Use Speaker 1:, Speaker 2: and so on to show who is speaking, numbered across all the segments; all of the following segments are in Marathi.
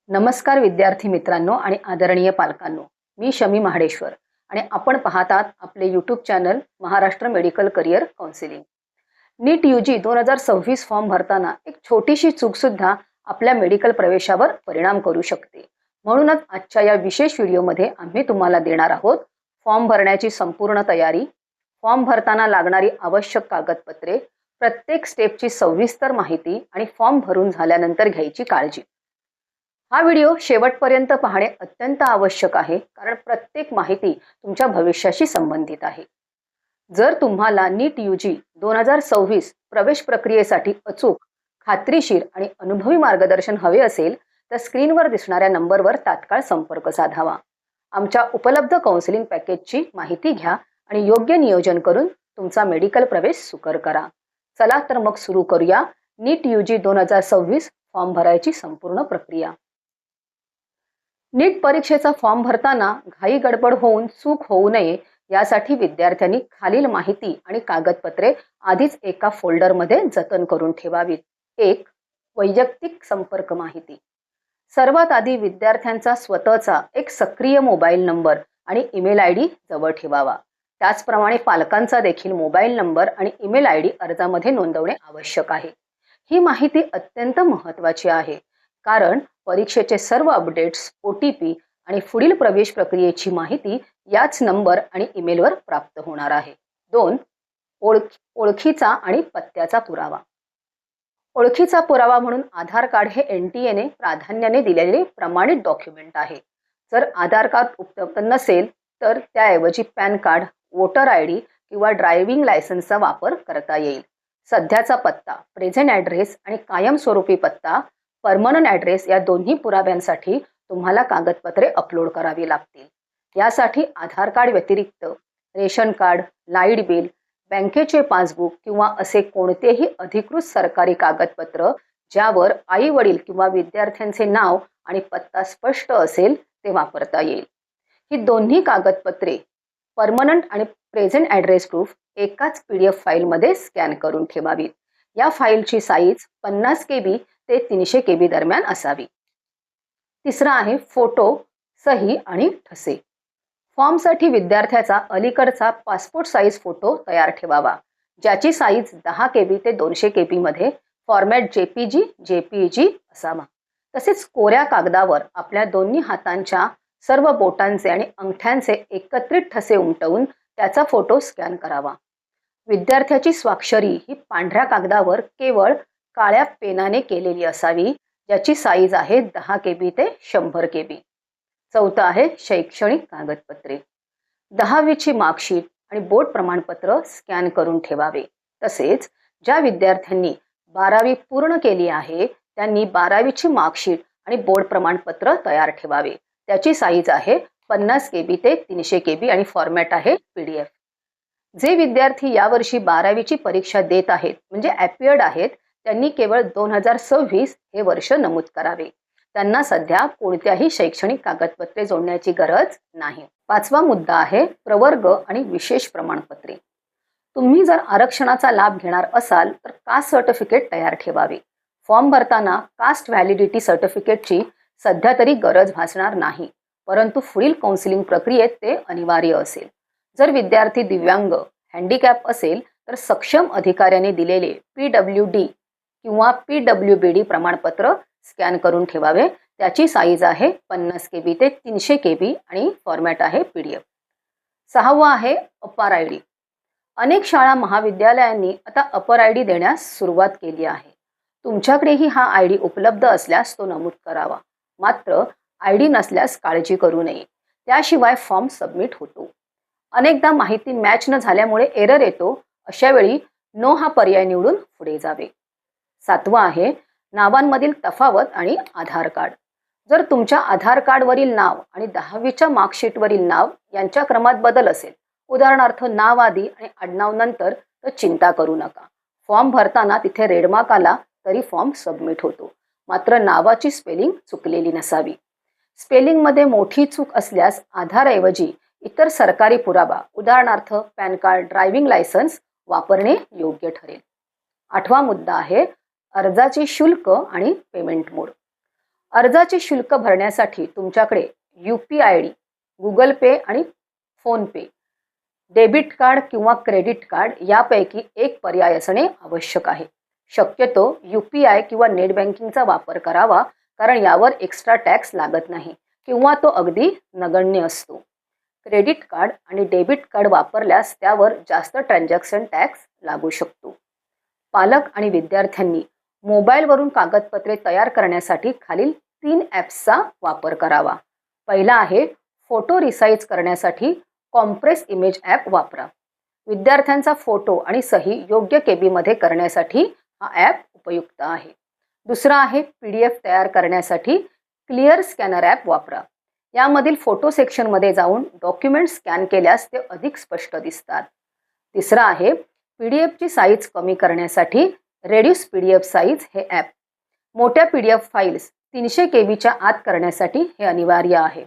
Speaker 1: नमस्कार विद्यार्थी मित्रांनो आणि आदरणीय पालकांनो. मी शमी महाडेश्वर आणि आपण पाहतात आपले YouTube channel Maharashtra medical career counselling. NEET UG 2026 form भरताना एक छोटीशी चूकसुद्धा आपल्या मेडिकल प्रवेशावर परिणाम करू शकते. म्हणूनच आजच्या या विशेष व्हिडिओमध्ये आम्ही तुम्हाला देणार आहोत फॉर्म भरण्याची संपूर्ण तयारी, फॉर्म भरताना लागणारी आवश्यक कागदपत्रे, प्रत्येक स्टेपची सविस्तर माहिती आणि फॉर्म भरून झाल्यानंतर घ्यायची काळजी. हा व्हिडिओ शेवटपर्यंत पाहणे अत्यंत आवश्यक आहे, कारण प्रत्येक माहिती तुमच्या भविष्याशी संबंधित आहे. जर तुम्हाला नीट UG 2026 प्रवेश प्रक्रियेसाठी अचूक, खात्रीशीर आणि अनुभवी मार्गदर्शन हवे असेल तर स्क्रीनवर दिसणाऱ्या नंबरवर तात्काळ संपर्क साधावा. आमच्या उपलब्ध काउन्सिलिंग पॅकेजची माहिती घ्या आणि योग्य नियोजन करून तुमचा मेडिकल प्रवेश सुकर करा. चला तर मग सुरू करूया नीट UG 2026 फॉर्म भरायची संपूर्ण प्रक्रिया. नीट परीक्षेचा फॉर्म भरताना घाई गडबड होऊन चूक होऊ नये यासाठी विद्यार्थ्यांनी खालील माहिती आणि कागदपत्रे आधीच एका फोल्डरमध्ये जतन करून ठेवावीत. 1. वैयक्तिक संपर्क माहिती. सर्वात आधी विद्यार्थ्यांचा स्वतःचा एक सक्रिय मोबाईल नंबर आणि ईमेल ID जवळ ठेवावा. त्याचप्रमाणे पालकांचा देखील मोबाईल नंबर आणि ईमेल ID अर्जामध्ये नोंदवणे आवश्यक आहे. ही माहिती अत्यंत महत्त्वाची आहे, कारण परीक्षेचे सर्व अपडेट्स, OTP आणि पुढील प्रवेश प्रक्रियेची माहिती याच नंबर आणि ईमेलवर प्राप्त होणार आहे. 2. ओळखीचा आणि पत्त्याचा पुरावा. ओळखीचा पुरावा म्हणून आधार कार्ड हे NTA ने प्राधान्याने दिलेले प्रमाणित डॉक्युमेंट आहे. जर आधार कार्ड उपलब्ध नसेल तर त्याऐवजी पॅन कार्ड, वोटर ID किंवा ड्रायव्हिंग लायसन्सचा वापर करता येईल. सध्याचा पत्ता, प्रेझेंट ॲड्रेस आणि कायमस्वरूपी पत्ता, परमनंट ॲड्रेस या दोन्ही पुराव्यांसाठी तुम्हाला कागदपत्रे अपलोड करावी लागतील. यासाठी आधार कार्ड व्यतिरिक्त रेशन कार्ड, लाईट बिल, बँकेचे पासबुक किंवा असे कोणतेही अधिकृत सरकारी कागदपत्र ज्यावर आई वडील किंवा विद्यार्थ्यांचे नाव आणि पत्ता स्पष्ट असेल ते वापरता येईल. ही दोन्ही कागदपत्रे, परमनंट आणि प्रेझेंट ॲड्रेस प्रूफ, एकाच PDF फाईलमध्ये स्कॅन करून ठेवावीत. या फाईलची साईज 50 KB ते 300 KB दरम्यान असावी. तिसरा आहे फोटो, सही आणि ठसे. फॉर्मसाठी विद्यार्थ्याचा अलीकडचा पासपोर्ट साईज फोटो तयार ठेवावा, ज्याची साईज 10 KB ते 200 KB मध्ये, फॉर्मॅट JPG, JPEG असावा. तसेच कोऱ्या कागदावर आपल्या दोन्ही हातांच्या सर्व बोटांचे आणि अंगठ्यांचे एकत्रित ठसे उमटवून त्याचा फोटो स्कॅन करावा. विद्यार्थ्याची स्वाक्षरी ही पांढऱ्या कागदावर केवळ काळ्या पेनाने केलेली असावी, ज्याची साईज आहे 10 KB ते 100 KB. चौथं आहे शैक्षणिक कागदपत्रे. 10वीची मार्कशीट आणि बोर्ड प्रमाणपत्र स्कॅन करून ठेवावे. तसेच ज्या विद्यार्थ्यांनी 12वी पूर्ण केली आहे त्यांनी 12वीची मार्कशीट आणि बोर्ड प्रमाणपत्र तयार ठेवावे. त्याची साईज आहे 50 KB ते 300 KB आणि फॉर्मॅट आहे PDF. जे विद्यार्थी यावर्षी 12वीची परीक्षा देत आहेत म्हणजे ॲपियर्ड आहेत, त्यांनी केवळ 2026 हे वर्ष नमूद करावे. त्यांना सध्या कोणत्याही शैक्षणिक कागदपत्रे जोडण्याची गरज नाही. 5वा मुद्दा आहे प्रवर्ग आणि विशेष प्रमाणपत्रे. तुम्ही जर आरक्षणाचा लाभ घेणार असाल तर कास्ट सर्टिफिकेट तयार ठेवावे. फॉर्म भरताना कास्ट व्हॅलिडिटी सर्टिफिकेटची सध्या तरी गरज भासणार नाही, परंतु पुढील काउन्सिलिंग प्रक्रियेत ते अनिवार्य असेल. जर विद्यार्थी दिव्यांग, हँडिकॅप असेल तर सक्षम अधिकाऱ्याने दिलेले PWD किंवा PWBD प्रमाणपत्र स्कॅन करून ठेवावे. त्याची साईज आहे 50 KB ते 300 KB आणि फॉर्मॅट आहे PDF. 6वा आहे अपार ID. अनेक शाळा महाविद्यालयांनी आता अपर ID देण्यास सुरुवात केली आहे. तुमच्याकडेही हा ID उपलब्ध असल्यास तो नमूद करावा. मात्र ID नसल्यास काळजी करू नये, त्याशिवाय फॉर्म सबमिट होतो. अनेकदा माहिती मॅच न झाल्यामुळे एरर येतो. अशा वेळी नो हा पर्याय निवडून पुढे जावे. 7वा आहे नावांमधील तफावत आणि आधार कार्ड. जर तुमच्या आधार कार्डवरील नाव आणि 10वीच्या मार्कशीटवरील नाव यांच्या क्रमात बदल असेल, उदाहरणार्थ नाव आधी आणि आडनाव नंतर, तर चिंता करू नका. फॉर्म भरताना तिथे रेडमार्क आला तरी फॉर्म सबमिट होतो. मात्र नावाची स्पेलिंग चुकलेली नसावी. स्पेलिंगमध्ये मोठी चूक असल्यास आधारऐवजी इतर सरकारी पुरावा, उदाहरणार्थ पॅन कार्ड, ड्रायव्हिंग लायसन्स वापरणे योग्य ठरेल. 8वा मुद्दा आहे अर्जाचे शुल्क आणि पेमेंट मोड. अर्जाचे शुल्क भरण्यासाठी तुमच्याकडे UPI ID, गुगल पे आणि फोन पे, डेबिट कार्ड किंवा क्रेडिट कार्ड यापैकी एक पर्याय असणे आवश्यक आहे. शक्यतो UPI किंवा नेट बँकिंगचा वापर करावा, कारण यावर एक्स्ट्रा टॅक्स लागत नाही किंवा तो अगदी नगण्य असतो. क्रेडिट कार्ड आणि डेबिट कार्ड वापरल्यास त्यावर जास्त ट्रान्झॅक्शन टॅक्स लागू शकतो. पालक आणि विद्यार्थ्यांनी मोबाईलवरून कागदपत्रे तयार करण्यासाठी खालील 3 ॲप्सचा वापर करावा. पहिला आहे फोटो रिसाईज करण्यासाठी कॉम्प्रेस इमेज ॲप वापरा. विद्यार्थ्यांचा फोटो आणि सही योग्य केबीमध्ये करण्यासाठी हा ॲप उपयुक्त आहे. दुसरा आहे PDF तयार करण्यासाठी क्लिअर स्कॅनर ॲप वापरा. यामधील फोटो सेक्शनमध्ये जाऊन डॉक्युमेंट स्कॅन केल्यास ते अधिक स्पष्ट दिसतात. तिसरा आहे PDFची साईज कमी करण्यासाठी रेड्यूस PDF साईज हे ॲप. मोठ्या PDF फाईल्स 300 KBच्या आत करण्यासाठी हे अनिवार्य आहे.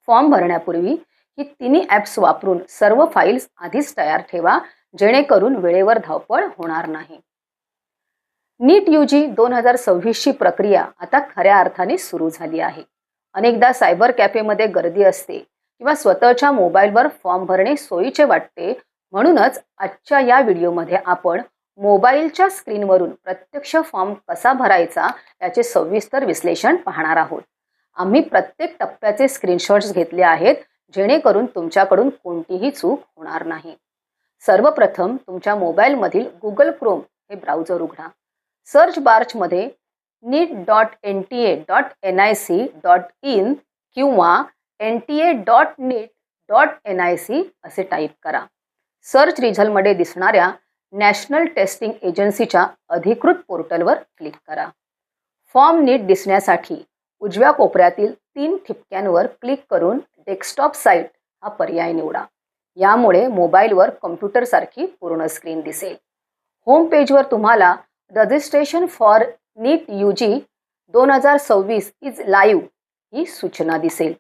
Speaker 1: फॉर्म भरण्यापूर्वी ही तिन्ही ॲप्स वापरून सर्व फाईल्स आधीच तयार ठेवा, जेणेकरून वेळेवर धावपळ होणार नाही. नीट UG 2026ची प्रक्रिया आता खऱ्या अर्थाने सुरू झाली आहे. अनेकदा सायबर कॅफेमध्ये गर्दी असते किंवा स्वतःच्या मोबाईलवर फॉर्म भरणे सोयीचे वाटते. म्हणूनच आजच्या या व्हिडिओमध्ये आपण मोबाईलच्या स्क्रीनवरून प्रत्यक्ष फॉर्म कसा भरायचा याचे सविस्तर विश्लेषण पाहणार आहोत. आम्ही प्रत्येक टप्प्याचे स्क्रीनशॉट्स घेतले आहेत, जेणेकरून तुमच्याकडून कोणतीही चूक होणार नाही. सर्वप्रथम तुमच्या मोबाईलमधील गुगल क्रोम हे ब्राउझर उघडा. सर्च बारमध्ये NIT.NTA.nic.in किंवा NTA.NIT.NIC असे टाईप करा. सर्च रिझल्टमध्ये दिसणाऱ्या नॅशनल टेस्टिंग एजन्सीच्या अधिकृत पोर्टलवर क्लिक करा. फॉर्म नीट दिसण्यासाठी उजव्या कोपऱ्यातील 3 ठिपक्यांवर क्लिक करून डेस्कटॉप साईट हा पर्याय निवडा. यामुळे मोबाईलवर कॉम्प्युटरसारखी पूर्ण स्क्रीन दिसेल. होम पेजवर तुम्हाला registration for NEET UG 2026 is live ही सूचना दिसेल.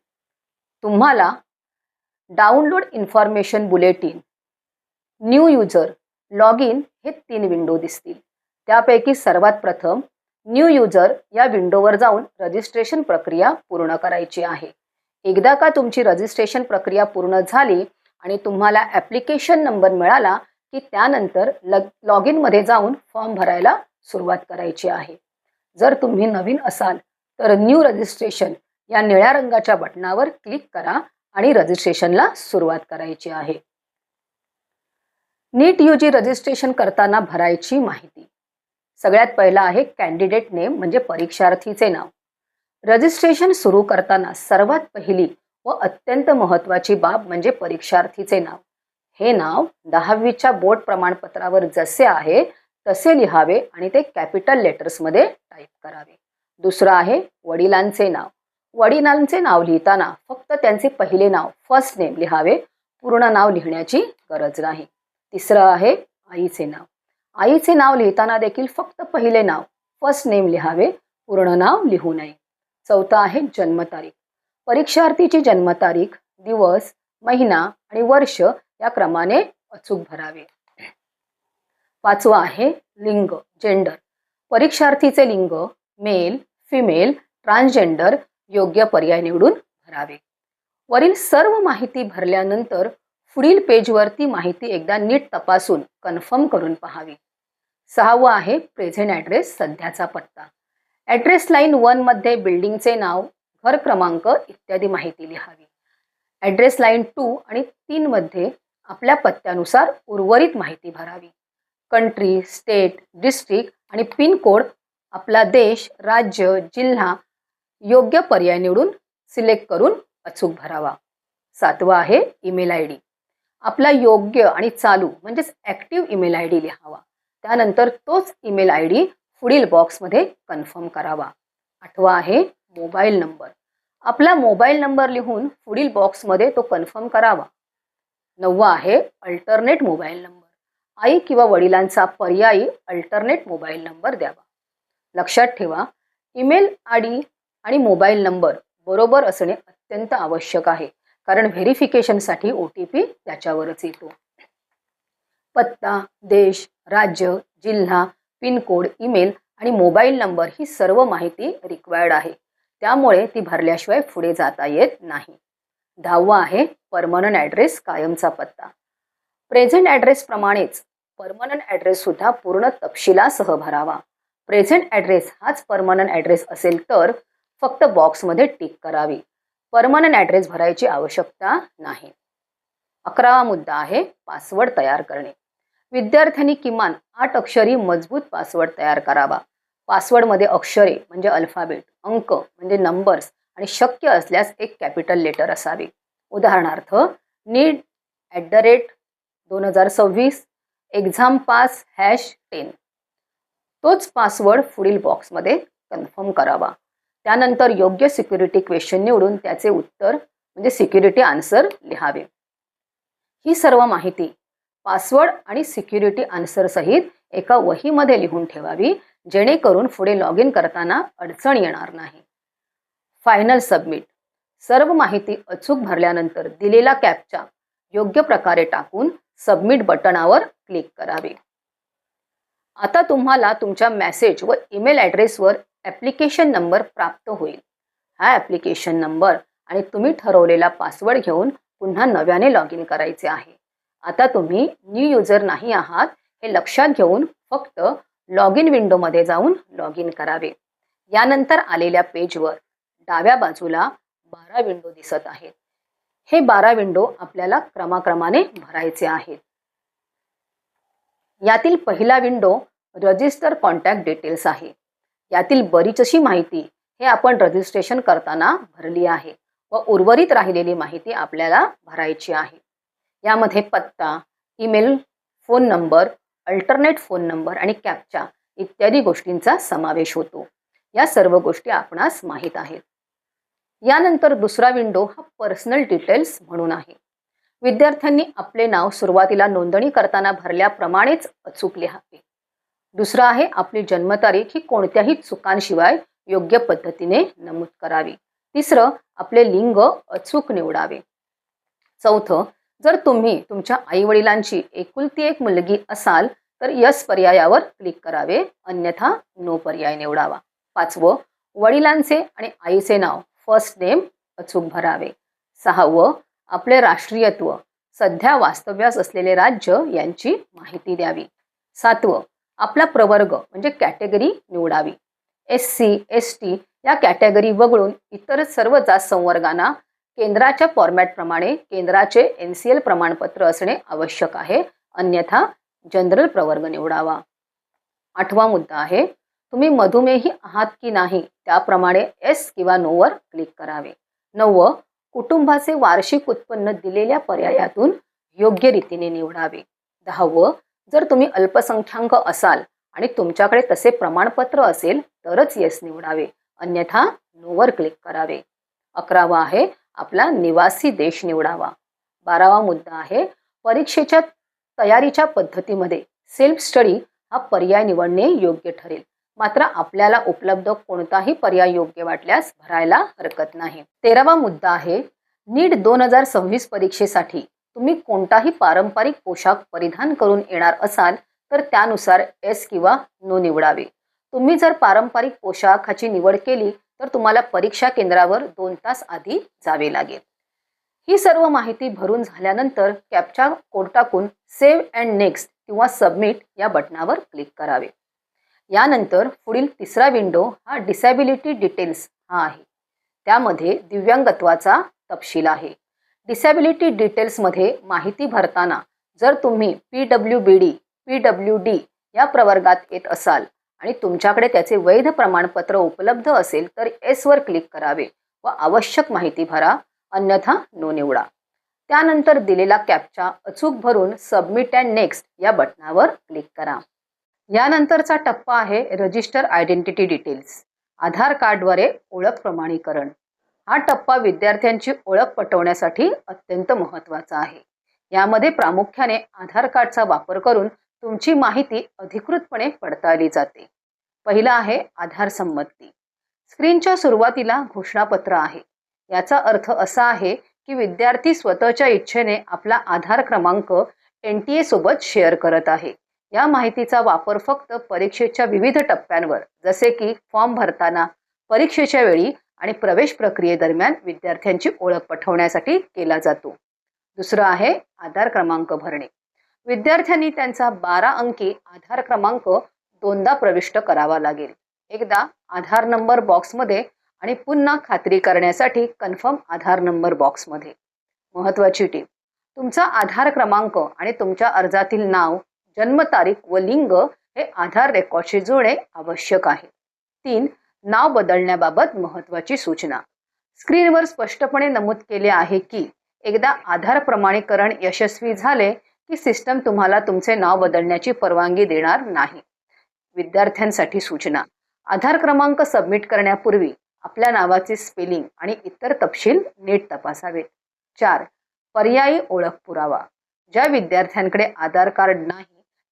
Speaker 1: तुम्हाला download information bulletin, new user, log in हे 3 विंडो दिसतील. त्यापैकी सर्वात प्रथम न्यू युजर या विंडोवर जाऊन रजिस्ट्रेशन प्रक्रिया पूर्ण करायची आहे. एकदा का तुमची रजिस्ट्रेशन प्रक्रिया पूर्ण झाली आणि तुम्हाला ॲप्लिकेशन नंबर मिळाला की त्यानंतर लॉग इनमध्ये जाऊन फॉर्म भरायला सुरुवात करायची आहे. जर तुम्ही नवीन असाल तर न्यू रजिस्ट्रेशन या निळ्या रंगाच्या बटनावर क्लिक करा आणि रजिस्ट्रेशनला सुरुवात करायची आहे. नीट UG रजिस्ट्रेशन करताना भरायची माहिती. सगळ्यात पहिला आहे कॅन्डिडेट नेम म्हणजे परीक्षार्थीचे नाव. रजिस्ट्रेशन सुरू करताना सर्वात पहिली व अत्यंत महत्त्वाची बाब म्हणजे परीक्षार्थीचे नाव. हे नाव 10वीच्या बोर्ड प्रमाणपत्रावर जसे आहे तसे लिहावे आणि ते कॅपिटल लेटर्समध्ये टाईप करावे. दुसरं आहे वडिलांचे नाव. वडिलांचे नाव लिहिताना फक्त त्यांचे पहिले नाव फर्स्ट नेम लिहावे, पूर्ण नाव लिहिण्याची गरज नाही. तिसरं आहे आईचे नाव. आईचे नाव लिहिताना देखील फक्त पहिले नाव फर्स्ट नेम लिहावे, पूर्ण नाव लिहू नये. चौथं आहे जन्मतारीख. परीक्षार्थीची जन्मतारीख, दिवस, महिना आणि वर्ष या क्रमाने अचूक भरावे. पाचवा आहे लिंग, जेंडर. परीक्षार्थीचे लिंग मेल, फिमेल, ट्रान्सजेंडर योग्य पर्याय निवडून भरावे. वरील सर्व माहिती भरल्यानंतर पुढील पेजवर ती माहिती एकदा नीट तपासून कन्फर्म करून पाहावी. सहावं आहे प्रेझेंट ॲड्रेस, सध्याचा पत्ता. ॲड्रेस लाईन 1 मध्ये बिल्डिंगचे नाव, घर क्रमांक इत्यादी माहिती लिहावी. ॲड्रेस लाईन 2 आणि 3 मध्ये आपल्या पत्त्यानुसार उर्वरित माहिती भरावी. कंट्री, स्टेट, डिस्ट्रिक्ट आणि पिनकोड, आपला देश, राज्य, जिल्हा योग्य पर्याय निवडून सिलेक्ट करून अचूक भरावा. सातवा आहे ईमेल ID. आपला योग्य आणि चालू म्हणजेच ॲक्टिव्ह ईमेल ID लिहावा. त्यानंतर तोच ईमेल ID पुढील बॉक्समध्ये कन्फर्म करावा. आठवा आहे मोबाईल नंबर. आपला मोबाईल नंबर लिहून पुढील बॉक्समध्ये तो कन्फर्म करावा. नववा आहे अल्टरनेट मोबाईल नंबर. आई किंवा वडिलांचा पर्यायी अल्टरनेट मोबाईल नंबर द्यावा. लक्षात ठेवा, ईमेल ID आणि मोबाईल नंबर बरोबर असणे अत्यंत आवश्यक आहे, कारण व्हेरिफिकेशनसाठी OTP त्याच्यावरच येतो. पत्ता, देश, राज्य, जिल्हा, पिनकोड, ईमेल आणि मोबाईल नंबर ही सर्व माहिती रिक्वायर्ड आहे, त्यामुळे ती भरल्याशिवाय पुढे जाता येत नाही. 10वा आहे परमनंट ॲड्रेस, कायमचा पत्ता. प्रेझेंट ॲड्रेस प्रमाणेच परमनंट ॲड्रेस सुद्धा पूर्ण तपशिलासह भरावा. प्रेझेंट ॲड्रेस हाच परमनंट ॲड्रेस असेल तर फक्त बॉक्समध्ये टिक करावी. परमनंट ॲड्रेस भरायची आवश्यकता नाही. 11वा मुद्दा आहे पासवर्ड तयार करणे. विद्यार्थ्यांनी किमान 8 अक्षरी मजबूत पासवर्ड तयार करावा. पासवर्डमध्ये अक्षरे म्हणजे अल्फाबेट, अंक म्हणजे नंबर्स आणि शक्य असल्यास एक कॅपिटल लेटर असावे. उदाहरणार्थ need@2026 एक्झाम पास #10. तोच पासवर्ड पुढील बॉक्समध्ये कन्फर्म करावा. त्यानंतर योग्य सिक्युरिटी क्वेश्चन निवडून त्याचे उत्तर म्हणजे सिक्युरिटी आन्सर लिहावे. ही सर्व माहिती पासवर्ड आणि सिक्युरिटी आन्सर सहित एका वहीमध्ये लिहून ठेवावी, जेणेकरून पुढे लॉग इन करताना अडचण येणार नाही. Final submit. सर्व माहिती अचूक भरल्यानंतर दिलेला कॅप्चा योग्य प्रकारे टाकून सबमिट बटनावर क्लिक करावे. आता तुम्हाला तुमच्या मेसेज व ईमेल ॲड्रेसवर ॲप्लिकेशन नंबर प्राप्त होईल. हा ॲप्लिकेशन नंबर आणि तुम्ही ठरवलेला पासवर्ड घेऊन पुन्हा नव्याने लॉग इन करायचे आहे. आता तुम्ही न्यू युजर नाही आहात हे लक्षात घेऊन फक्त लॉग इन विंडोमध्ये जाऊन लॉग इन करावे. यानंतर आलेल्या पेजवर डाव्या बाजूला 12 विंडो दिसत आहेत. हे 12 विंडो आपल्याला क्रमाक्रमाने भरायचे आहेत. यातील पहिला विंडो रजिस्टर कॉन्टॅक्ट डिटेल्स आहे. यातील बरीचशी माहिती हे आपण रजिस्ट्रेशन करताना भरली आहे व उर्वरित राहिलेली माहिती आपल्याला भरायची आहे. यामध्ये पत्ता, email, phone number, alternate phone number आणि कॅप्चा इत्यादी गोष्टींचा समावेश होतो. या सर्व गोष्टी आपणास माहीत आहेत. यानंतर दुसरा विंडो हा पर्सनल डिटेल्स म्हणून आहे. विद्यार्थ्यांनी आपले नाव सुरुवातीला नोंदणी करताना भरल्याप्रमाणेच अचूक लिहावे. दुसरा आहे आपली जन्मतारीख ही कोणत्याही चुकांशिवाय योग्य पद्धतीने नमूद करावी. तिसरं आपले लिंग अचूक निवडावे. चौथं, जर तुम्ही तुमच्या आईवडिलांची एकुलती एक मुलगी असाल तर यस पर्यायावर क्लिक करावे, अन्यथा नो पर्याय निवडावा. पाचवं, वडिलांचे आणि आईचे नाव फर्स्ट नेम अचूक भरावे. सहावं, आपले राष्ट्रीयत्व, सध्या वास्तव्यास असलेले राज्य यांची माहिती द्यावी. सातवं, आपला प्रवर्ग म्हणजे कॅटेगरी निवडावी. SC, ST या कॅटेगरी वगळून इतर सर्व जात संवर्गांना केंद्राच्या फॉर्मॅटप्रमाणे केंद्राचे NCL प्रमाणपत्र असणे आवश्यक आहे, अन्यथा जनरल प्रवर्ग निवडावा. आठवा मुद्दा आहे तुम्ही मधुमेही आहात की नाही त्याप्रमाणे S किंवा नो वर क्लिक करावे. 9, कुटुंबाचे वार्षिक उत्पन्न दिलेल्या पर्यायातून योग्य रीतीने निवडावे. 10, जर तुम्ही अल्पसंख्याक असाल आणि तुमच्याकडे तसे प्रमाणपत्र असेल तरच येस निवडावे, अन्यथा नो वर क्लिक करावे. 11 आहे आपला निवासी देश निवडावा. 12वा मुद्दा आहे परीक्षेच्या तयारीच्या पद्धतीमध्ये सेल्फ स्टडी हा पर्याय निवडणे योग्य ठरेल, मात्र आपल्याला उपलब्ध कोणताही पर्याय योग्य वाटल्यास भरायला हरकत नाही. 13वा मुद्दा आहे नीट 2026 परीक्षेसाठी तुम्ही कोणताही पारंपरिक पोशाख परिधान करून येणार असाल तर त्यानुसार एस किंवा नो निवडावे. तुम्ही जर पारंपरिक पोशाखाची निवड केली तर तुम्हाला परीक्षा केंद्रावर 2 तास आधी जावे लागेल. ही सर्व माहिती भरून झाल्यानंतर कॅप्चा कोड टाकून सेव्ह अँड नेक्स्ट किंवा सबमिट या बटनावर क्लिक करावे. यानंतर पुढील तिसरा विंडो हा डिसॅबिलिटी डिटेल्स हा आहे. त्यामध्ये दिव्यांगत्वाचा तपशील आहे. डिसॅबिलिटी डिटेल्समध्ये माहिती भरताना जर तुम्ही PWBD, PWD या प्रवर्गात येत असाल आणि तुमच्याकडे त्याचे वैध प्रमाणपत्र उपलब्ध असेल तर एस वर क्लिक करावे व आवश्यक माहिती भरा, अन्यथा नो निवडा. त्यानंतर दिलेला कॅप्चा अचूक भरून सबमिट अँड नेक्स्ट या बटनावर क्लिक करा. यानंतरचा टप्पा आहे रजिस्टर आयडेंटिटी डिटेल्स, आधार कार्डद्वारे ओळख प्रमाणीकरण. हा टप्पा विद्यार्थ्यांची ओळख पटवण्यासाठी अत्यंत महत्त्वाचा आहे. यामध्ये प्रामुख्याने आधार कार्डचा वापर करून तुमची माहिती अधिकृतपणे पडताळली जाते. पहिला आहे आधार संमती. स्क्रीनच्या सुरुवातीला घोषणापत्र आहे. याचा अर्थ असा आहे की विद्यार्थी स्वतःच्या इच्छेने आपला आधार क्रमांक NTA सोबत शेअर करत आहे. या माहितीचा वापर फक्त परीक्षेच्या विविध टप्प्यांवर जसे की फॉर्म भरताना, परीक्षेच्या वेळी आणि प्रवेश प्रक्रियेदरम्यान विद्यार्थ्यांची ओळख पटवण्यासाठी केला जातो. दुसरं आहे आधार क्रमांक भरणे. विद्यार्थ्यांनी त्यांचा 12 अंकी आधार क्रमांक दोनदा प्रविष्ट करावा लागेल. एकदा आधार नंबर बॉक्समध्ये आणि पुन्हा खात्री करण्यासाठी कन्फर्म आधार नंबर बॉक्समध्ये. महत्त्वाची टीप: तुमचा आधार क्रमांक आणि तुमच्या अर्जातील नाव, जन्मतारीख व लिंग हे आधार रेकॉर्डशी जुळणे आवश्यक आहे. 3. नाव बदलण्याबाबत महत्त्वाची सूचना. स्क्रीनवर स्पष्टपणे नमूद केले आहे की एकदा आधार प्रमाणीकरण यशस्वी झाले की सिस्टम तुम्हाला तुमचे नाव बदलण्याची परवानगी देणार नाही. विद्यार्थ्यांसाठी सूचना. आधार क्रमांक सबमिट करण्यापूर्वी आपल्या नावाचे स्पेलिंग आणि इतर तपशील नीट तपासावेत. 4. पर्यायी ओळख पुरावा. ज्या विद्यार्थ्यांकडे आधार कार्ड नाही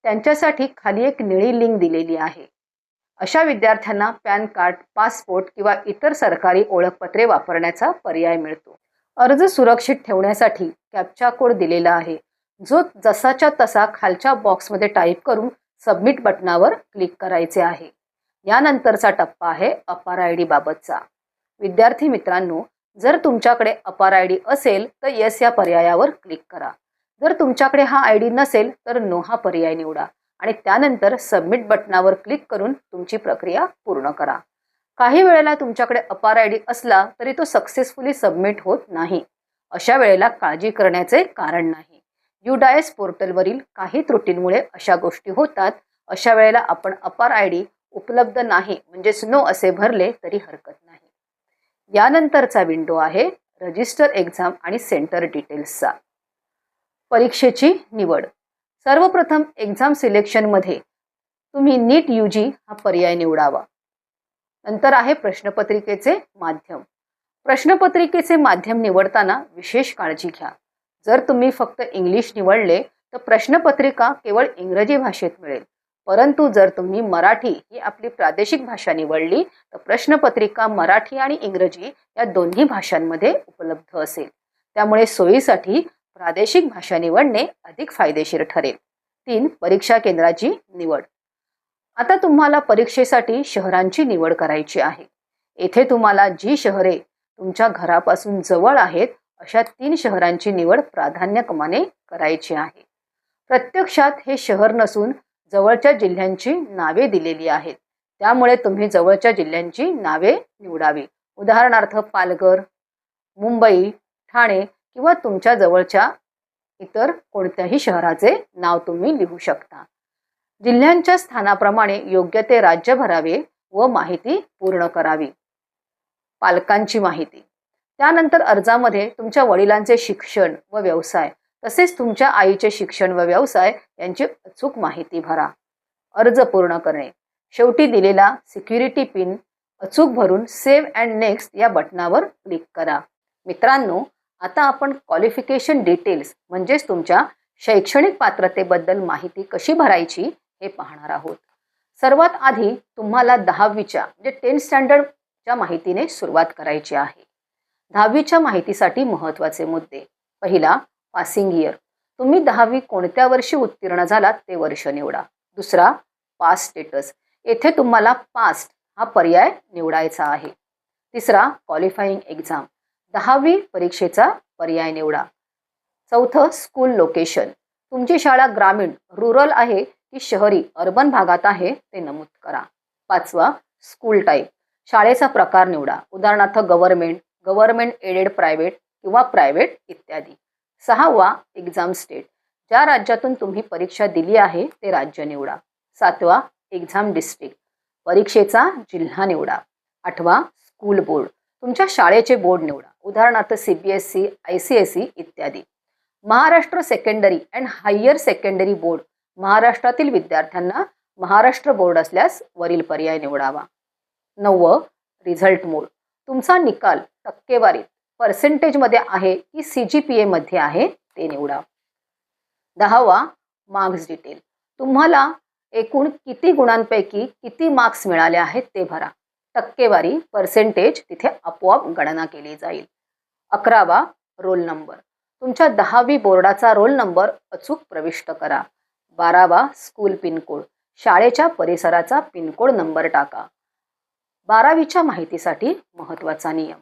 Speaker 1: त्यांच्यासाठी खाली एक निळी लिंक दिलेली आहे. अशा विद्यार्थ्यांना पॅन कार्ड, पासपोर्ट किंवा इतर सरकारी ओळखपत्रे वापरण्याचा पर्याय मिळतो. अर्ज सुरक्षित ठेवण्यासाठी कॅप्चा कोड दिलेला आहे, जो जसाच्या तसा खालच्या बॉक्समध्ये टाईप करून सबमिट बटनावर क्लिक करायचे आहे. यानंतरचा टप्पा आहे अपार आय.डी. बाबतचा. विद्यार्थी मित्रांनो, जर तुमच्याकडे अपार आय.डी. असेल तर येस या पर्यायावर क्लिक करा. जर तुमच्याकडे हा आय.डी. नसेल तर नो हा पर्याय निवडा आणि त्यानंतर सबमिट बटनावर क्लिक करून तुमची प्रक्रिया पूर्ण करा. काही वेळेला तुमच्याकडे अपार आय.डी. असला तरी तो सक्सेसफुली सबमिट होत नाही. अशा वेळेला काळजी करण्याचे कारण नाही. UDIS पोर्टलवरील काही त्रुटींमुळे अशा गोष्टी होतात. अशा वेळेला आपण अपार आय.डी. उपलब्ध नाही म्हणजेच नो असे भरले तरी हरकत नाही. यानंतरचा विंडो आहे रजिस्टर एक्झाम आणि सेंटर डिटेल्सचा. परीक्षेची निवड. सर्वप्रथम एक्झाम सिलेक्शनमध्ये तुम्ही नीट UG हा पर्याय निवडावा. नंतर आहे प्रश्नपत्रिकेचे माध्यम. प्रश्नपत्रिकेचे माध्यम निवडताना विशेष काळजी घ्या. जर तुम्ही फक्त इंग्लिश निवडले तर प्रश्नपत्रिका केवळ इंग्रजी भाषेत मिळेल. परंतु जर तुम्ही मराठी ही आपली प्रादेशिक भाषा निवडली तर प्रश्नपत्रिका मराठी आणि इंग्रजी या दोन्ही भाषांमध्ये उपलब्ध असेल. त्यामुळे सोयीसाठी प्रादेशिक भाषा निवडणे अधिक फायदेशीर ठरेल. 3. परीक्षा केंद्राची निवड. आता तुम्हाला परीक्षेसाठी शहरांची निवड करायची आहे. येथे तुम्हाला जी शहरे तुमच्या घरापासून जवळ आहेत अशा 3 शहरांची निवड प्राधान्यक्रमाने करायची आहे. प्रत्यक्षात हे शहर नसून जवळच्या जिल्ह्यांची नावे दिलेली आहेत. त्यामुळे तुम्ही जवळच्या जिल्ह्यांची नावे निवडावी. उदाहरणार्थ पालघर, मुंबई, ठाणे किंवा तुमच्या जवळच्या इतर कोणत्याही शहराचे नाव तुम्ही लिहू शकता. जिल्ह्यांच्या स्थानाप्रमाणे योग्य ते राज्य भरावे व माहिती पूर्ण करावी. पालकांची माहिती. त्यानंतर अर्जामध्ये तुमच्या वडिलांचे शिक्षण व व्यवसाय तसेच तुमच्या आईचे शिक्षण व व्यवसाय यांची अचूक माहिती भरा. अर्ज पूर्ण करणे. शेवटी दिलेला सिक्युरिटी पिन अचूक भरून सेव्ह अँड नेक्स्ट या बटनावर क्लिक करा. मित्रांनो, आता आपण क्वालिफिकेशन डिटेल्स म्हणजेच तुमच्या शैक्षणिक पात्रतेबद्दल माहिती कशी भरायची हे पाहणार आहोत. सर्वात आधी तुम्हाला 10वीच्या म्हणजे 10th स्टँडर्डच्या माहितीने सुरुवात करायची आहे. 10वीच्या माहितीसाठी महत्त्वाचे मुद्दे. पहिला, पासिंग इयर. तुम्ही 10वी कोणत्या वर्षी उत्तीर्ण झालात ते वर्ष निवडा. दुसरा, पास स्टेटस. येथे तुम्हाला पास्ट हा पर्याय निवडायचा आहे. तिसरा, क्वालिफाईंग एक्झाम. 10वी परीक्षेचा पर्याय निवडा. चौथं, स्कूल लोकेशन. तुमची शाळा ग्रामीण रुरल आहे की शहरी अर्बन भागात आहे ते नमूद करा. पाचवा, स्कूल टाईप. शाळेचा प्रकार निवडा. उदाहरणार्थ गव्हर्नमेंट एडेड प्रायव्हेट किंवा प्रायव्हेट इत्यादी. सहावा, एक्झाम स्टेट. ज्या राज्यातून तुम्ही परीक्षा दिली आहे ते राज्य निवडा. सातवा, एक्झाम डिस्ट्रिक्ट. परीक्षेचा जिल्हा निवडा. आठवा, स्कूल बोर्ड. तुमच्या शाळेचे बोर्ड निवडा. उदाहरणार्थ CBSE, ICSE इत्यादी. Maharashtra secondary and higher secondary board. महाराष्ट्रातील विद्यार्थ्यांना महाराष्ट्र बोर्ड असल्यास वरील पर्याय निवडावा. 9. Result mode. तुमचा निकाल टक्केवारीत पर्सेंटेजमध्ये आहे की CGPA मध्ये आहे ते निवडा. 10वा, मार्क्स डिटेल. तुम्हाला एकूण किती गुणांपैकी किती मार्क्स मिळाले आहेत ते भरा. टक्केवारी पर्सेंटेज तिथे आपोआप गणना केली जाईल. 11वा, रोल नंबर. तुमच्या 10वी बोर्डाचा रोल नंबर अचूक प्रविष्ट करा. 12वा स्कूल पिनकोड, शाळेच्या परिसराचा पिनकोड नंबर टाका. 12वीच्या माहितीसाठी महत्त्वाचा नियम.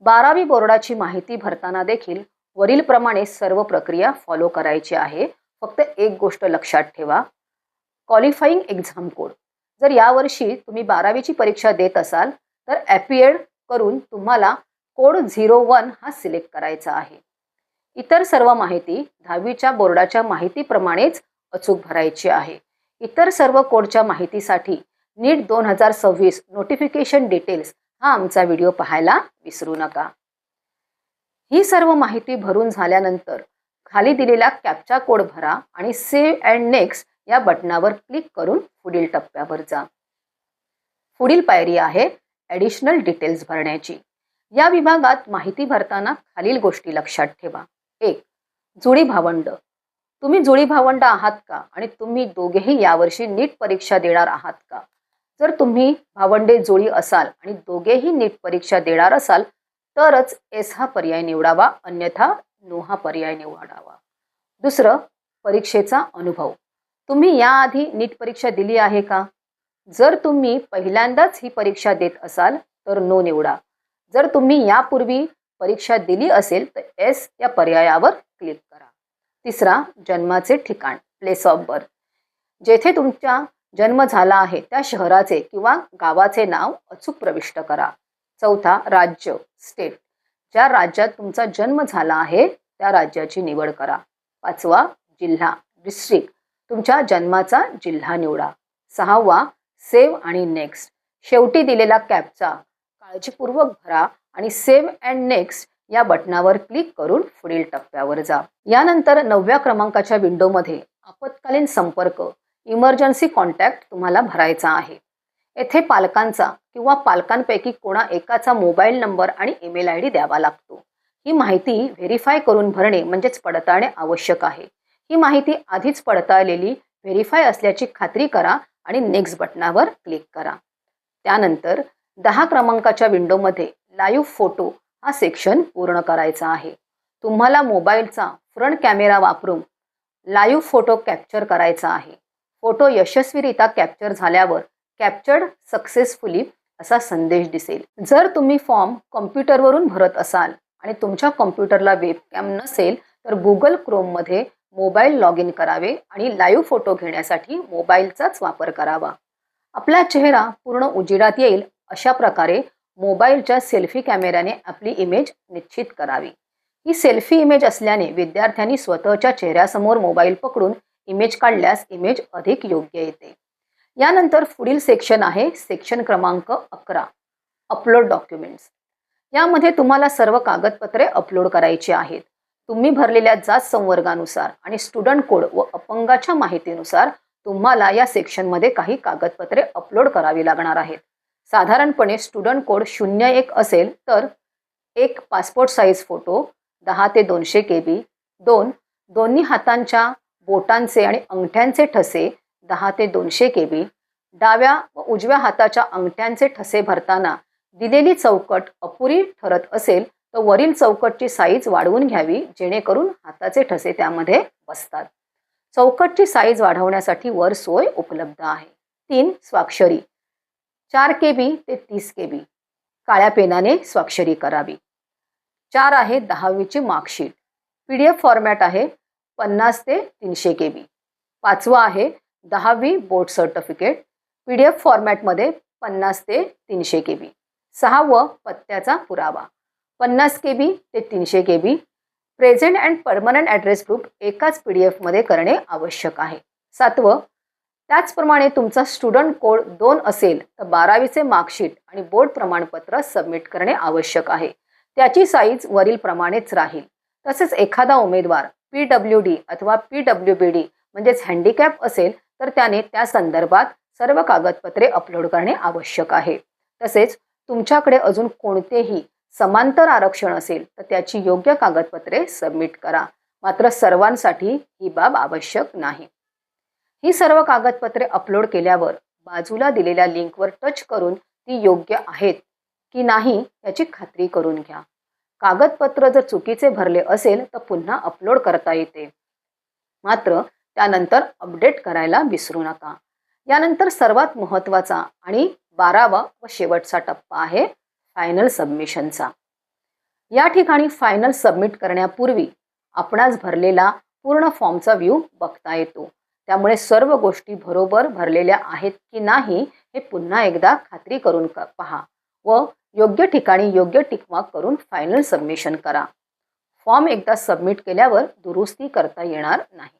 Speaker 1: 12वी बोर्डाची माहिती भरताना देखील वरीलप्रमाणे सर्व प्रक्रिया फॉलो करायची आहे. फक्त एक गोष्ट लक्षात ठेवा, क्वालिफाईंग एक्झाम कोड. जर यावर्षी तुम्ही 12वीची परीक्षा देत असाल तर ॲपिएड करून तुम्हाला कोड 01 हा सिलेक्ट करायचा आहे. इतर सर्व माहिती 10वीच्या बोर्डाच्या माहितीप्रमाणेच अचूक भरायची आहे. इतर सर्व कोडच्या माहितीसाठी नीट 2026 नोटिफिकेशन डिटेल्स हा आमचा व्हिडिओ पाहायला विसरू नका. ही सर्व माहिती भरून झाल्यानंतर खाली दिलेला कॅप्चा कोड भरा आणि सेव्ह अँड नेक्स्ट या बटनावर क्लिक करून पुढील टप्प्यावर जा. पुढील पायरी आहे ॲडिशनल डिटेल्स भरण्याची. या विभागात माहिती भरताना खालील गोष्टी लक्षात ठेवा. 1. जुळी भावंड. तुम्ही जुळी भावंड आहात का आणि तुम्ही दोघेही यावर्षी नीट परीक्षा देणार आहात का? जर तुम्ही भावंडे जुळी असाल आणि दोघेही नीट परीक्षा देणार असाल तरच एस हा पर्याय निवडावा, अन्यथा नो हा पर्याय निवडावा. दुसरं, परीक्षेचा अनुभव. तुम्ही याआधी नीट परीक्षा दिली आहे का? जर तुम्ही पहिल्यांदाच ही परीक्षा देत असाल तर नो निवडा. जर तुम्ही यापूर्वी परीक्षा दिली असेल तर एस या पर्यायावर क्लिक करा. तिसरा, जन्माचे ठिकाण, प्लेस ऑफ बर्थ. जेथे तुमचा जन्म झाला आहे त्या शहराचे किंवा गावाचे नाव अचूक प्रविष्ट करा. चौथा, राज्य, स्टेट. ज्या राज्यात तुमचा जन्म झाला आहे त्या राज्याची निवड करा. पाचवा, जिल्हा, डिस्ट्रिक्ट. तुमच्या जन्माचा जिल्हा निवडा. सहावा, सेव्ह आणि नेक्स्ट. शेवटी दिलेला कॅप्चा काळजीपूर्वक भरा आणि सेव्ह अँड नेक्स्ट या बटनावर क्लिक करून पुढील टप्प्यावर जा. यानंतर 9व्या क्रमांकाच्या विंडोमध्ये आपत्कालीन संपर्क, इमर्जन्सी कॉन्टॅक्ट तुम्हाला भरायचा आहे. येथे पालकांचा किंवा पालकांपैकी कोणा एकाचा मोबाईल नंबर आणि ईमेल आय डी द्यावा लागतो. ही माहिती व्हेरीफाय करून भरणे म्हणजेच पडताळणे आवश्यक आहे. ही माहिती आधीच पडताळलेली व्हेरीफाय असल्याची खात्री करा आणि नेक्स्ट बटनावर क्लिक करा. त्यानंतर 10 क्रमांकाच्या विंडोमध्ये लाईव्ह फोटो हा सेक्शन पूर्ण करायचा आहे. तुम्हाला मोबाईलचा फ्रंट कॅमेरा वापरून लाईव्ह फोटो कॅप्चर करायचा आहे. फोटो यशस्वीरित्या कॅप्चर झाल्यावर कॅप्चर्ड सक्सेसफुली असा संदेश दिसेल. जर तुम्ही फॉर्म कॉम्प्युटरवरून भरत असाल आणि तुमच्या कॉम्प्युटरला वेबकॅम नसेल तर गुगल क्रोममध्ये मोबाईल लॉग इन करावे आणि लाईव्ह फोटो घेण्यासाठी मोबाईलचाच वापर करावा. आपला चेहरा पूर्ण उजेडात येईल अशा प्रकारे मोबाईलच्या सेल्फी कॅमेऱ्याने आपली इमेज निश्चित करावी. ही सेल्फी इमेज असल्याने विद्यार्थ्यांनी स्वतःच्या चेहऱ्यासमोर मोबाईल पकडून इमेज काढल्यास इमेज अधिक योग्य येते. यानंतर पुढील सेक्शन आहे सेक्शन क्रमांक 11, अपलोड डॉक्युमेंट्स. यामध्ये तुम्हाला सर्व कागदपत्रे अपलोड करायची आहेत. तुम्ही भरलेल्या जात संवर्गानुसार आणि स्टुडंट कोड व अपंगाच्या माहितीनुसार तुम्हाला या सेक्शनमध्ये काही कागदपत्रे अपलोड करावी लागणार आहेत. साधारणपणे स्टुडंट कोड 01 असेल तर 1 पासपोर्ट साईज फोटो 10 ते 200 KB, 2 दोन्ही हातांच्या बोटांचे आणि अंगठ्यांचे ठसे 10 ते 200 KB, डाव्या व उजव्या हाताच्या अंगठ्यांचे ठसे भरताना दिलेली चौकट अपुरी ठरत असेल तर वरील चौकटची साईज वाढवून घ्यावी जेणेकरून हाताचे ठसे त्यामध्ये बसतात. चौकटची साईज वाढवण्यासाठी वर सोय उपलब्ध आहे. 3 स्वाक्षरी 4 KB ते 30 KB काळ्या पेनाने स्वाक्षरी करावी. 4 आहे 10वीची मार्कशीट, PDF फॉर्मॅट आहे 50 ते 300 KB. 5वं आहे 10वी बोर्ड सर्टिफिकेट, PDF फॉर्मॅटमध्ये 50 ते 300 KB. 6वं पत्त्याचा पुरावा 50 KB ते 300 KB. Present and permanent address proof एकाच PDF मध्ये करणे आवश्यक आहे. 7वं, त्याचप्रमाणे तुमचा स्टुडंट कोड 2 असेल तर 12वीचे मार्कशीट आणि बोर्ड प्रमाणपत्र सबमिट करणे आवश्यक आहे. त्याची साईज वरील प्रमाणेच राहील. तसेच एखादा उमेदवार PWD अथवा PWBD म्हणजेच हँडिकॅप असेल तर त्याने त्या संदर्भात सर्व कागदपत्रे अपलोड करणे आवश्यक आहे. तसेच तुमच्याकडे अजून कोणतेही समांतर आरक्षण असेल तर त्याची योग्य कागदपत्रे सबमिट करा. मात्र सर्वांसाठी ही बाब आवश्यक नाही. ही सर्व कागदपत्रे अपलोड केल्यावर बाजूला दिलेल्या लिंकवर टच करून ती योग्य आहेत की नाही याची खात्री करून घ्या. कागदपत्र जर चुकीचे भरले असेल तर पुन्हा अपलोड करता येते. मात्र त्यानंतर अपडेट करायला विसरू नका. यानंतर सर्वात महत्त्वाचा आणि 12वा व शेवटचा टप्पा आहे फायनल सबमिशनचा. या ठिकाणी फायनल सबमिट करण्यापूर्वी आपणास भरलेला पूर्ण फॉर्मचा व्ह्यू बघता येतो. त्यामुळे सर्व गोष्टी बरोबर भरलेल्या आहेत की नाही हे पुन्हा एकदा खात्री करून पहा व योग्य ठिकाणी योग्य टिकमार्क करून फायनल सबमिशन करा. फॉर्म एकदा सबमिट केल्यावर दुरुस्ती करता येणार नाही.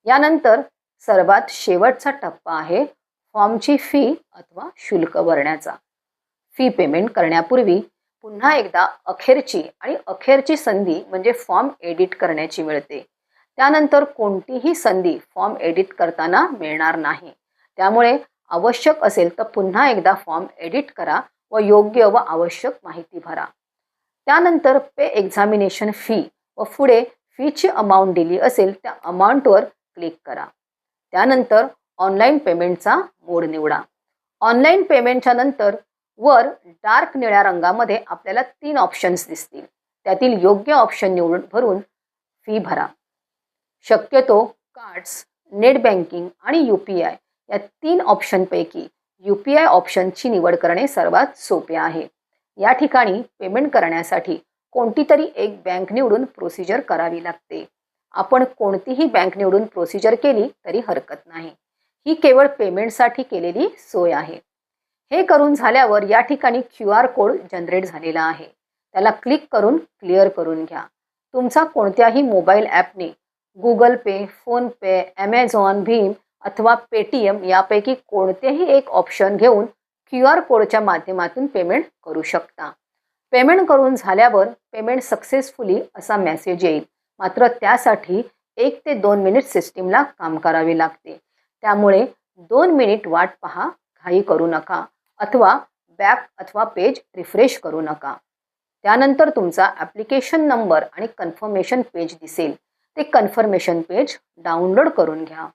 Speaker 1: यानंतर सर्वात शेवटचा टप्पा आहे फॉर्मची फी अथवा शुल्क भरण्याचा. फी पेमेंट करण्यापूर्वी पुन्हा एकदा अखेरची संधी म्हणजे फॉर्म एडिट करण्याची मिळते. त्यानंतर कोणतीही संधी फॉर्म एडिट करताना मिळणार नाही. त्यामुळे आवश्यक असेल तर पुन्हा एकदा फॉर्म एडिट करा व योग्य व आवश्यक माहिती भरा. त्यानंतर पे एक्झामिनेशन फी व पुढे फीची अमाऊंट दिली असेल त्या अमाऊंटवर क्लिक करा. त्यानंतर ऑनलाईन पेमेंटचा मोड निवडा. ऑनलाईन पेमेंटच्या नंतर वर डार्क निळ्या रंगामध्ये आपल्याला 3 ऑप्शन्स दिसतील. त्यातील योग्य ऑप्शन निवडून भरून फी भरा. शक्यतो कार्ड्स, नेट बँकिंग आणि UPI या 3 ऑप्शनपैकी UPI ऑप्शनची निवड करणे सर्वात सोपे आहे. या ठिकाणी पेमेंट करण्यासाठी कोणतीतरी एक बँक निवडून प्रोसिजर करावी लागते. आपण कोणतीही बँक निवडून प्रोसिजर केली तरी हरकत नाही. ही केवळ पेमेंटसाठी केलेली सोय आहे. हे करून झाल्यावर या ठिकाणी QR कोड जनरेट झालेला आहे. त्याला क्लिक करून क्लिअर करून घ्या. तुमचा कोणत्याही मोबाईल ॲपने गुगल पे, फोनपे, ॲमेझॉन, भीम अथवा पेटीएम यापैकी कोणतेही एक ऑप्शन घेऊन QR कोडच्या माध्यमातून पेमेंट करू शकता. पेमेंट करून झाल्यावर पेमेंट सक्सेसफुली असा मेसेज येईल. मात्र त्यासाठी 1 ते 2 मिनिट सिस्टीमला काम करावे लागते. त्यामुळे 2 मिनिट वाट पहा, घाई करू नका अथवा बॅक अथवा पेज रिफ्रेश करू नका. त्यानंतर तुमचा ॲप्लिकेशन नंबर आणि कन्फर्मेशन पेज दिसेल. ते कन्फर्मेशन पेज डाउनलोड करून घ्या.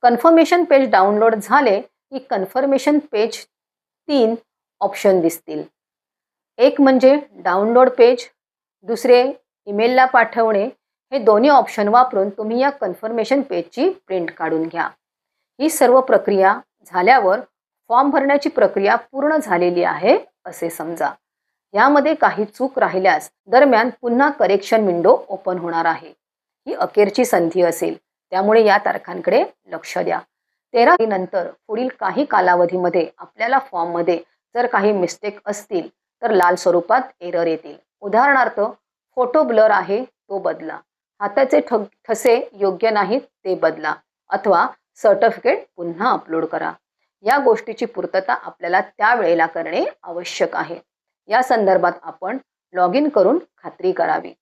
Speaker 1: कन्फर्मेशन पेज डाउनलोड झाले की कन्फर्मेशन पेज 3 ऑप्शन दिसतील. एक म्हणजे डाउनलोड पेज, दुसरे ईमेलला पाठवणे. हे दोन्ही ऑप्शन वापरून तुम्ही या कन्फर्मेशन पेजची प्रिंट काढून घ्या. ही सर्व प्रक्रिया झाल्यावर फॉर्म भरण्याची प्रक्रिया पूर्ण झालेली आहे असे समजा. यामध्ये काही चूक राहिल्यास दरम्यान पुन्हा करेक्शन विंडो ओपन होणार आहे. ही अखेरची संधी असेल. त्यामुळे या तारखांकडे लक्ष द्या. 13 नंतर पुढील काही कालावधीमध्ये आपल्याला फॉर्ममध्ये जर काही मिस्टेक असतील तर लाल स्वरूपात एरर येतील. उदाहरणार्थ फोटो ब्लर आहे तो बदला, हाताचे ठसे योग्य नाहीत ते बदला अथवा सर्टिफिकेट पुन्हा अपलोड करा. या गोष्टीची पूर्तता आपल्याला त्यावेळेला करणे आवश्यक आहे. या संदर्भात आपण लॉग इन करून खात्री करावी.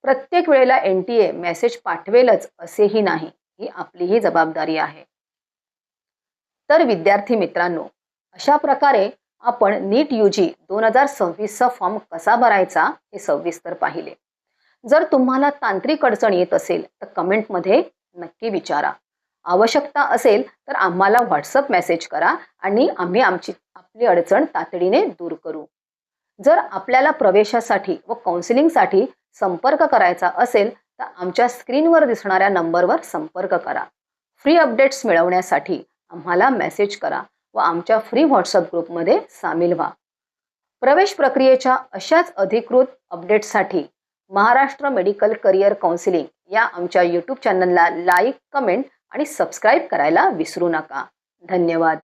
Speaker 1: प्रत्येक वेळेला NTA मेसेज पाठवेलच असेही नाही. ही आपलीही जबाबदारी आहे. तर विद्यार्थी मित्रांनो, अशा प्रकारे आपण नीट UG 2026चा फॉर्म कसा भरायचा हे सविस्तर पाहिले. जर तुम्हाला तांत्रिक अडचण येत असेल तर कमेंटमध्ये नक्की विचारा. आवश्यकता असेल तर आम्हाला WhatsApp मेसेज करा आणि आम्ही आपली अडचण तातडीने दूर करू. जर आपल्याला प्रवेशासाठी व काउन्सिलिंगसाठी संपर्क करायचा असेल तर आमच्या स्क्रीनवर दिसणाऱ्या नंबरवर संपर्क करा. फ्री अपडेट्स मिळवण्यासाठी आम्हाला मेसेज करा व आमच्या फ्री WhatsApp ग्रुपमध्ये सामील व्हा. प्रवेश प्रक्रियेच्या अशाच अधिकृत अपडेट्ससाठी महाराष्ट्र मेडिकल करिअर काउन्सिलिंग या आमच्या YouTube चॅनलला लाईक, कमेंट आणि सबस्क्राईब करायला विसरू नका. धन्यवाद.